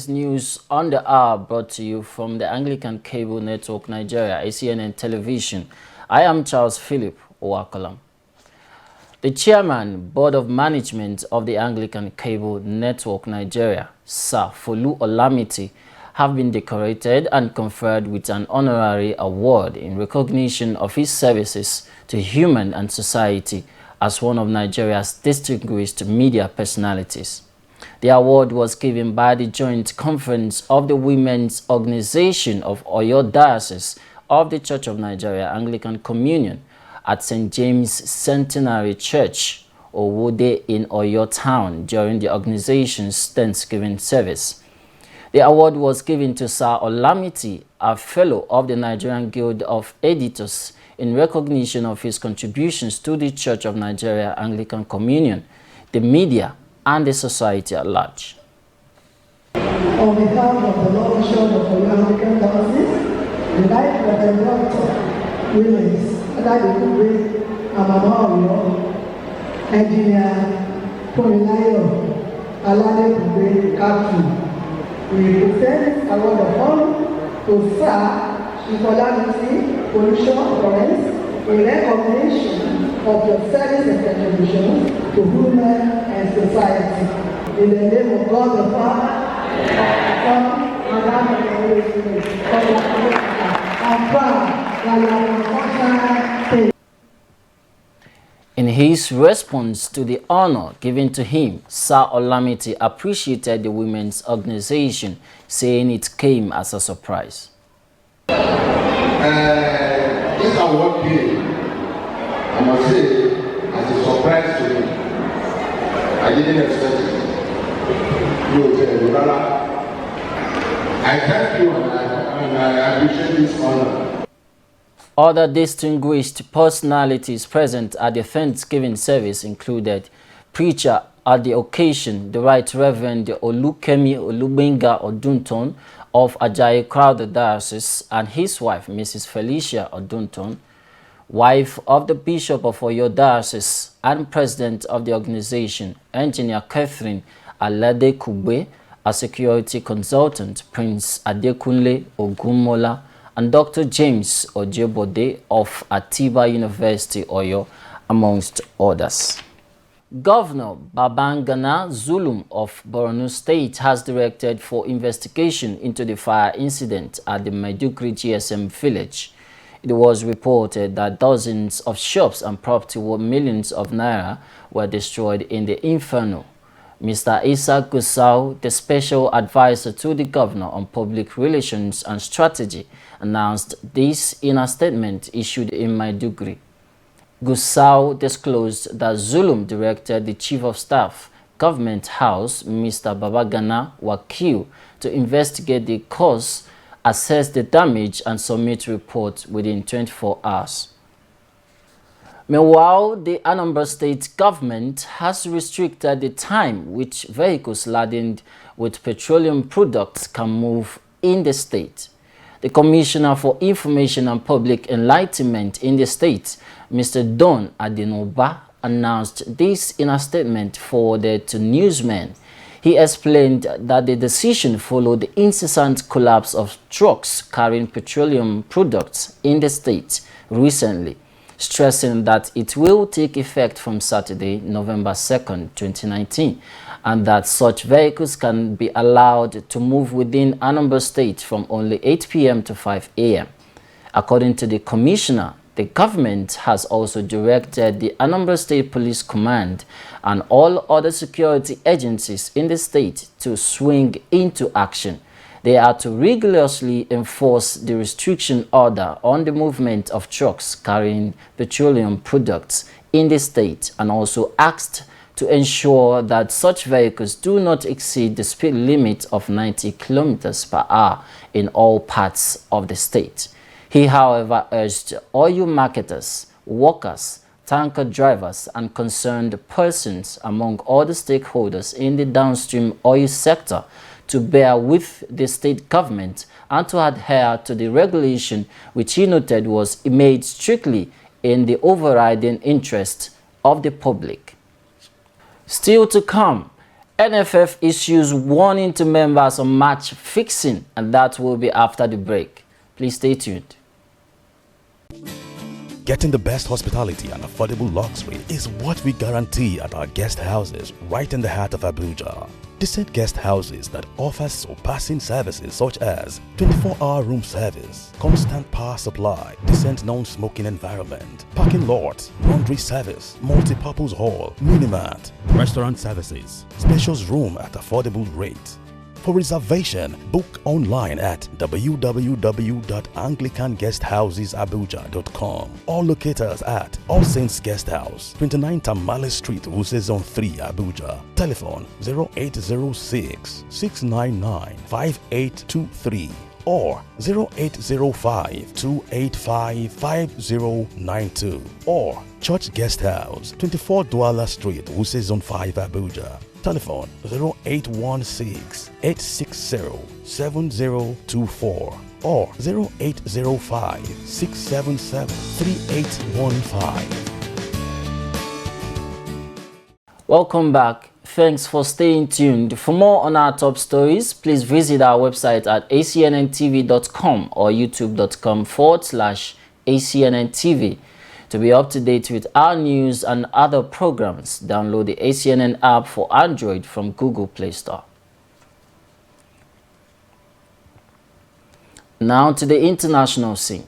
is News on the Hour, brought to you from the Anglican Cable Network Nigeria, ACNN Television. I am Charles Philip Owakolam. The Chairman, Board of Management of the Anglican Cable Network Nigeria, Sir Folu Olamiti, have been decorated and conferred with an honorary award in recognition of his services to human and society as one of Nigeria's distinguished media personalities. The award was given by the Joint Conference of the Women's Organization of Oyo Diocese of the Church of Nigeria Anglican Communion at St. James Centenary Church, Owode in Oyo Town during the organization's Thanksgiving service. The award was given to Sir Olamiti, a fellow of the Nigerian Guild of Editors, in recognition of his contributions to the Church of Nigeria Anglican Communion, the media, and the society at large. On behalf of the Lord Church of the Anglican Diocese, the Right Reverend Dr. Williams, Madukuri, Amamario, Engineer Ponilayo, Alade Katu, we present a word of honor to Sir Olamiti Pollution Florence in recognition of your service and contributions to human and society. In the name of God the Father, of the Son, and of the Holy Spirit, I'm proud that you are the first. In his response to the honor given to him, Sir Olamiti appreciated the women's organization, saying it came as a surprise. This award came, I must say, as a surprise to me. I didn't expect it. I thank you and I appreciate this honor. Other distinguished personalities present at the Thanksgiving service included preacher at the occasion, the Right Reverend Olukemi Olubenga Odunton of Ajayi Crowther Diocese, and his wife, Mrs. Felicia Odunton, wife of the Bishop of Oyo Diocese and president of the organization, Engineer Catherine Alade Kugbe, a security consultant, Prince Adekunle Ogunmola, and Dr. James Ojebode of Atiba University, Oyo, amongst others. Governor Babangana Zulum of Borno State has directed for investigation into the fire incident at the Madukuri GSM village. It was reported that dozens of shops and property worth millions of naira were destroyed in the inferno. Mr. Issa Gusau, the special advisor to the governor on public relations and strategy, announced this in a statement issued in Madukuri. Gusau disclosed that Zulum directed the Chief of Staff, Government House, Mr. Babagana Wakil, to investigate the cause, assess the damage, and submit reports within 24 hours. Meanwhile, the Anambra State government has restricted the time which vehicles laden with petroleum products can move in the state. The Commissioner for Information and Public Enlightenment in the state, Mr. Don Adenoba, announced this in a statement forwarded to newsmen. He explained that the decision followed the incessant collapse of trucks carrying petroleum products in the state recently, stressing that it will take effect from Saturday, November 2nd, 2019, and that such vehicles can be allowed to move within Anambra State from only 8 p.m. to 5 a.m. According to the Commissioner, the government has also directed the Anambra State Police Command and all other security agencies in the state to swing into action. They are to rigorously enforce the restriction order on the movement of trucks carrying petroleum products in the state, and also asked to ensure that such vehicles do not exceed the speed limit of 90 kilometers per hour in all parts of the state. He, however, urged oil marketers, workers, tanker drivers, and concerned persons, among other stakeholders in the downstream oil sector, to bear with the state government and to adhere to the regulation, which he noted was made strictly in the overriding interest of the public. Still to come, NFF issues warning to members on match fixing, and that will be after the break. Please stay tuned. Getting the best hospitality and affordable luxury is what we guarantee at our guest houses right in the heart of Abuja. Decent guest houses that offer surpassing services such as 24-hour room service, constant power supply, decent non-smoking environment, parking lot, laundry service, multi-purpose hall, minimart, restaurant services, spacious room at affordable rate. For reservation, book online at www.anglicanguesthousesabuja.com or locate us at All Saints Guest House, 29 Tamale Street, Wuse Zone 3, Abuja. Telephone 0806-699-5823 or 0805-285-5092 or Church Guest House, 24 Douala Street, Wuse Zone 5, Abuja. Telephone 0816-860-7024 or 0805-677-3815. Welcome back. Thanks for staying tuned. For more on our top stories, please visit our website at acnntv.com or youtube.com/ACNNTV. To be up to date with our news and other programs, download the ACNN app for Android from Google Play Store. Now to the international scene.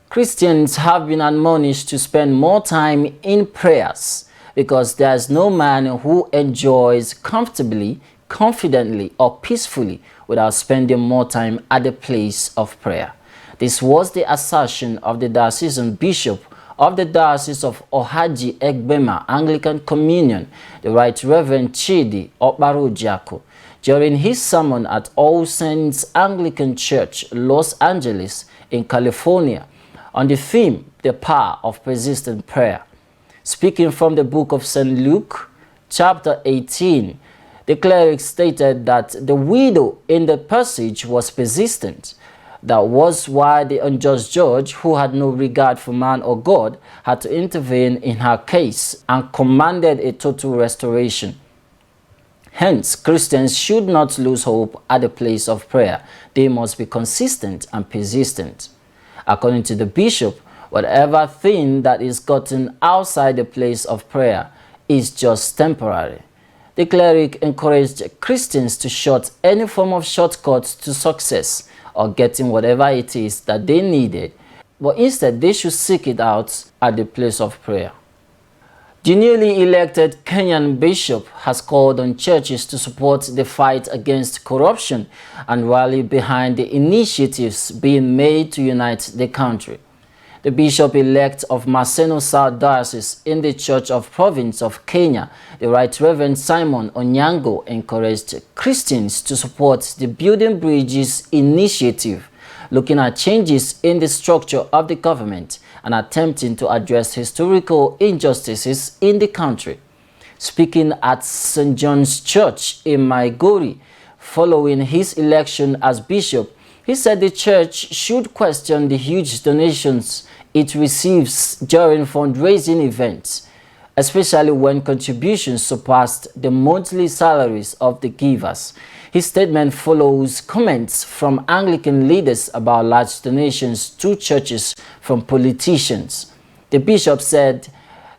Christians have been admonished to spend more time in prayers because there is no man who enjoys comfortably, confidently, or peacefully without spending more time at the place of prayer. This was the assertion of the diocesan bishop of the Diocese of Ohaji Egbema Anglican Communion, the Right Reverend Chidi Okbarojiako, during his sermon at All Saints Anglican Church, Los Angeles in California, on the theme, The Power of Persistent Prayer. Speaking from the book of St. Luke, chapter 18, the cleric stated that the widow in the passage was persistent. That was why the unjust judge, who had no regard for man or God, had to intervene in her case and commanded a total restoration. Hence, Christians should not lose hope at the place of prayer. They must be consistent and persistent. According to the bishop, whatever thing that is gotten outside the place of prayer is just temporary. The cleric encouraged Christians to shut any form of shortcuts to success or getting whatever it is that they needed, but instead they should seek it out at the place of prayer. The newly elected Kenyan bishop has called on churches to support the fight against corruption and rally behind the initiatives being made to unite the country. The bishop-elect of Maseno South Diocese in the Church of Province of Kenya, the Right Reverend Simon Onyango, encouraged Christians to support the Building Bridges initiative, looking at changes in the structure of the government and attempting to address historical injustices in the country. Speaking at St. John's Church in Maigori, following his election as bishop, he said the church should question the huge donations it receives during fundraising events, especially when contributions surpassed the monthly salaries of the givers. His statement follows comments from Anglican leaders about large donations to churches from politicians. The bishop said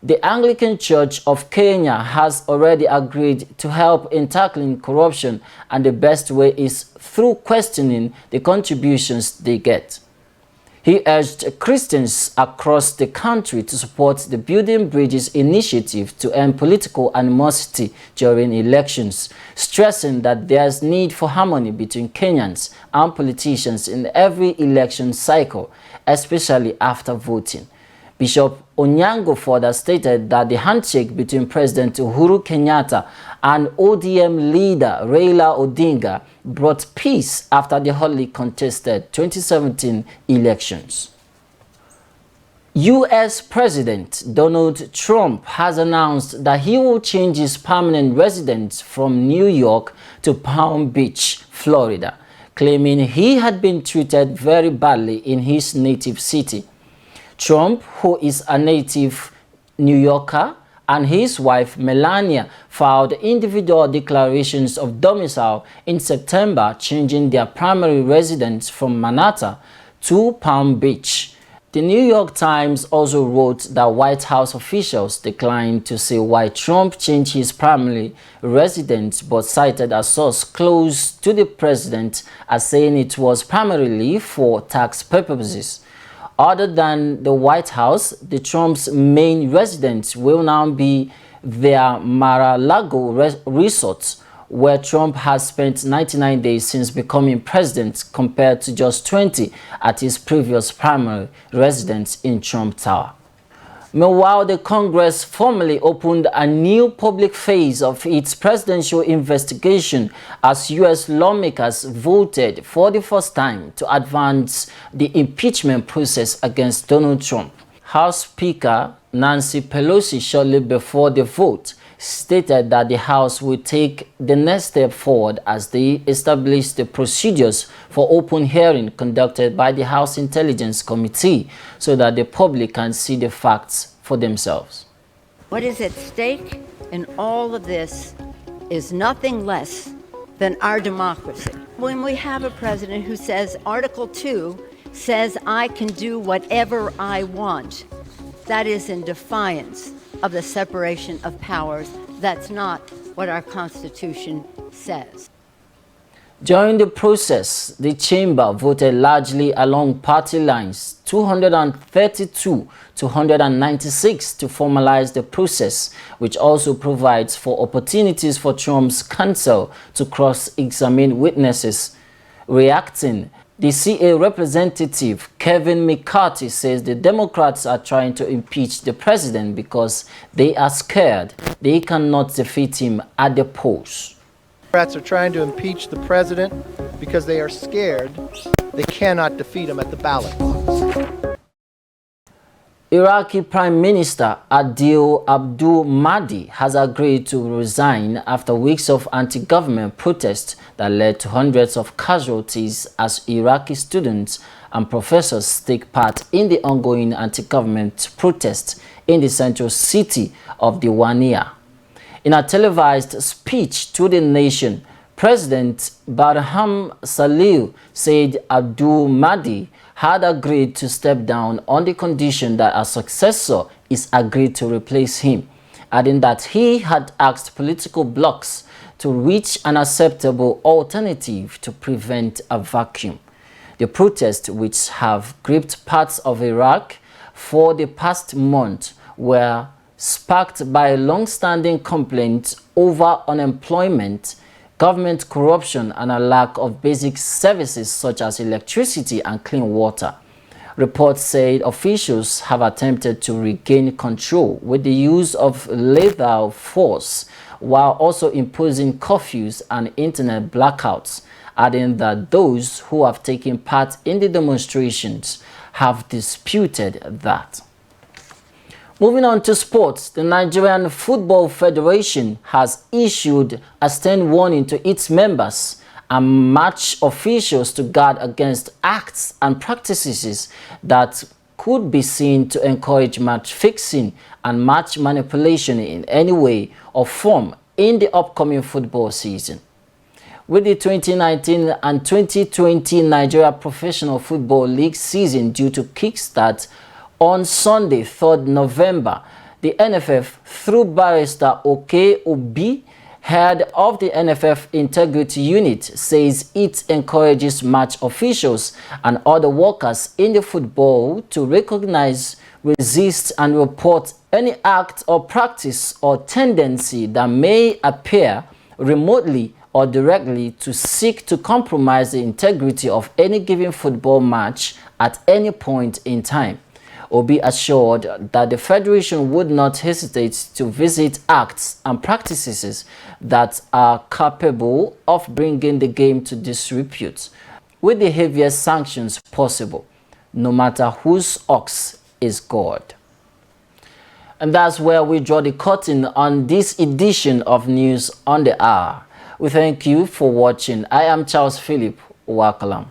the Anglican Church of Kenya has already agreed to help in tackling corruption, and the best way is through questioning the contributions they get. He urged Christians across the country to support the Building Bridges initiative to end political animosity during elections, stressing that there is need for harmony between Kenyans and politicians in every election cycle, especially after voting. Bishop Onyango further stated that the handshake between President Uhuru Kenyatta and ODM leader Raila Odinga brought peace after the hotly contested 2017 elections. U.S. President Donald Trump has announced that he will change his permanent residence from New York to Palm Beach, Florida, claiming he had been treated very badly in his native city. Trump, who is a native New Yorker, and his wife Melania filed individual declarations of domicile in September, changing their primary residence from Manhattan to Palm Beach. The New York Times also wrote that White House officials declined to say why Trump changed his primary residence, but cited a source close to the president as saying it was primarily for tax purposes. Other than the White House, the Trump's main residence will now be their Mar-a-Lago resort, where Trump has spent 99 days since becoming president, compared to just 20 at his previous primary residence in Trump Tower. Meanwhile, the Congress formally opened a new public phase of its presidential investigation as U.S. lawmakers voted for the first time to advance the impeachment process against Donald Trump. House Speaker Nancy Pelosi, shortly before the vote, stated that the House will take the next step forward as they establish the procedures for open hearing conducted by the House Intelligence Committee so that the public can see the facts for themselves. What is at stake in all of this is nothing less than our democracy. When we have a president who says Article 2 says I can do whatever I want, that is in defiance of the separation of powers. That's not what our Constitution says. During the process, the chamber voted largely along party lines, 232 to 196, to formalize the process, which also provides for opportunities for Trump's counsel to cross-examine witnesses. Reacting, the CA representative Kevin McCarthy says the Democrats are trying to impeach the president because they are scared they cannot defeat him at the polls. Democrats are trying to impeach the president because they are scared they cannot defeat him at the ballot box. Iraqi Prime Minister Adil Abdul Mahdi has agreed to resign after weeks of anti-government protests that led to hundreds of casualties as Iraqi students and professors take part in the ongoing anti-government protests in the central city of Diwania. In a televised speech to the nation, President Barham Salih said Abdul Mahdi had agreed to step down on the condition that a successor is agreed to replace him, adding that he had asked political blocs to reach an acceptable alternative to prevent a vacuum. The protests, which have gripped parts of Iraq for the past month, were sparked by a long-standing complaint over unemployment, government corruption, and a lack of basic services such as electricity and clean water. Reports said officials have attempted to regain control with the use of lethal force, while also imposing curfews and internet blackouts, adding that those who have taken part in the demonstrations have disputed that. Moving on to sports, the Nigerian Football Federation has issued a stern warning to its members and match officials to guard against acts and practices that could be seen to encourage match fixing and match manipulation in any way or form in the upcoming football season. With the 2019 and 2020 Nigeria Professional Football League season due to kickstart on Sunday, 3rd November, the NFF, through Barrister Oke Obi, head of the NFF Integrity Unit, says it encourages match officials and other workers in the football to recognize, resist, and report any act or practice or tendency that may appear remotely or directly to seek to compromise the integrity of any given football match at any point in time. Obi assured that the Federation would not hesitate to visit acts and practices that are capable of bringing the game to disrepute, with the heaviest sanctions possible, no matter whose ox is God. And that's where we draw the curtain on this edition of News on the Hour. We thank you for watching. I am Charles Philip Wakalam.